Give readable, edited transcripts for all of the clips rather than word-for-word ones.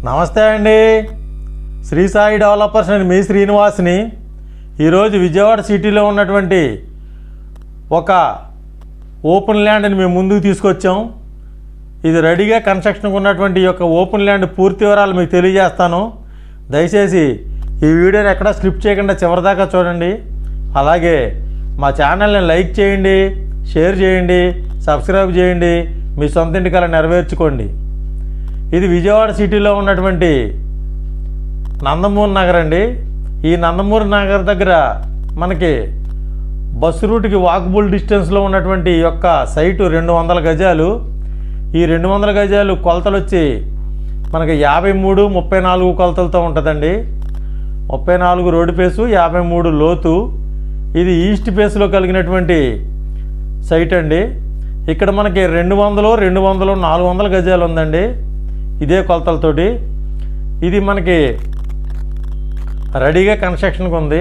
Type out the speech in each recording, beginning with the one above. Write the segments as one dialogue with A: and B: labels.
A: నమస్తే అండి. శ్రీ సాయి డెవలపర్స్ అని మీ శ్రీనివాస్ని. ఈరోజు విజయవాడ సిటీలో ఉన్నటువంటి ఒక ఓపెన్ ల్యాండ్ని మేము ముందుకు తీసుకొచ్చాం. ఇది రెడీగా కన్స్ట్రక్షన్కి ఉన్నటువంటి ఈ యొక్క ఓపెన్ ల్యాండ్ పూర్తి వివరాలు మీకు తెలియజేస్తాను. దయచేసి ఈ వీడియోని ఎక్కడా స్కిప్ చేయకుండా చివరిదాకా చూడండి. అలాగే మా ఛానల్ని లైక్ చేయండి, షేర్ చేయండి, సబ్స్క్రైబ్ చేయండి. మీ సొంత ఇంటి కల నెరవేర్చుకోండి. ఇది విజయవాడ సిటీలో ఉన్నటువంటి నందమూరి నగర్ అండి. ఈ నందమూరి నగర్ దగ్గర మనకి బస్సు రూట్కి వాకబుల్ డిస్టెన్స్లో ఉన్నటువంటి ఈ యొక్క సైటు 200 గజాలు. ఈ 200 గజాలు కొలతలు వచ్చి మనకి 53, 34 కొలతలతో ఉంటుందండి. 34 రోడ్డు ఫేసు, 53 లోతు. ఇది ఈస్ట్ ఫేస్లో కలిగినటువంటి సైట్ అండి. ఇక్కడ మనకి 200, 400 గజాలు ఉందండి. ఇదే కొలతలతోటి ఇది మనకి రెడీగా కన్స్ట్రక్షన్కి ఉంది.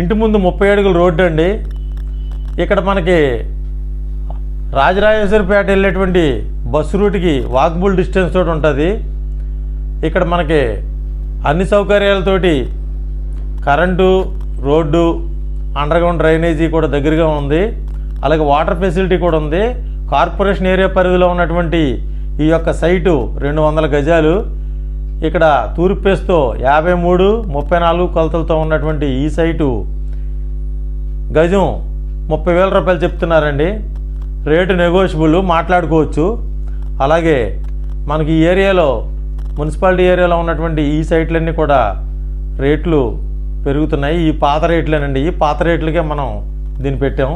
A: ఇంటి ముందు 30 అడుగుల రోడ్డు అండి. ఇక్కడ మనకి రాజరాజేశ్వరిపేట వెళ్ళేటువంటి బస్సు రూట్కి వాకబుల్ డిస్టెన్స్ తోటి ఉంటుంది. ఇక్కడ మనకి అన్ని సౌకర్యాలతోటి కరెంటు, రోడ్డు, అండర్గ్రౌండ్ డ్రైనేజీ కూడా దగ్గరగా ఉంది. అలాగే వాటర్ ఫెసిలిటీ కూడా ఉంది. కార్పొరేషన్ ఏరియా పరిధిలో ఉన్నటువంటి ఈ యొక్క సైటు 200 గజాలు. ఇక్కడ తూర్పు ఫేస్తో 53, 34 కొలతలతో ఉన్నటువంటి ఈ సైటు గజం 30,000 రూపాయలు చెప్తున్నారండి. రేటు నెగోషియబుల్, మాట్లాడుకోవచ్చు. అలాగే మనకి ఈ ఏరియాలో మున్సిపాలిటీ ఏరియాలో ఉన్నటువంటి ఈ సైట్లన్నీ కూడా రేట్లు పెరుగుతున్నాయి. ఈ పాత రేట్లేనండి. ఈ పాత రేట్లకే మనం దీన్ని పెట్టాం.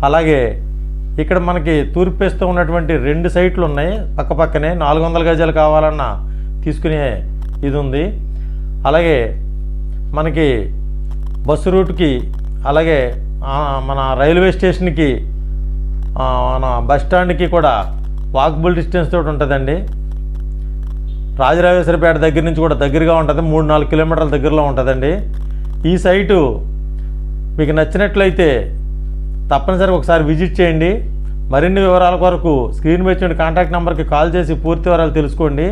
A: అలాగే ఇక్కడ మనకి తూర్పు ఫేస్తో ఉన్నటువంటి 2 సైట్లు ఉన్నాయి పక్కపక్కనే. 400 గజాలు కావాలన్నా తీసుకునే ఇది ఉంది. అలాగే మనకి బస్సు రూట్కి, అలాగే మన రైల్వే స్టేషన్కి, మన బస్ స్టాండ్కి కూడా వాకబుల్ డిస్టెన్స్ తోటి ఉంటుందండి. రాజరాజేశ్వరిపేట దగ్గర నుంచి కూడా దగ్గరగా ఉంటుంది. 3-4 కిలోమీటర్ల దగ్గరలో ఉంటుందండి. ఈ సైటు మీకు నచ్చినట్లయితే తప్పనిసరిగా ఒకసారి విజిట్ చేయండి. మరిన్ని వివరాల కొరకు స్క్రీన్ మీద వచ్చిన కాంటాక్ట్ నెంబర్కి కాల్ చేసి పూర్తి వివరాలు తెలుసుకోండి.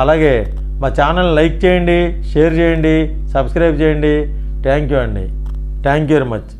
A: అలాగే మా ఛానల్ లైక్ చేయండి, షేర్ చేయండి, సబ్స్క్రైబ్ చేయండి. థ్యాంక్ యూ అండి. Thank you very much.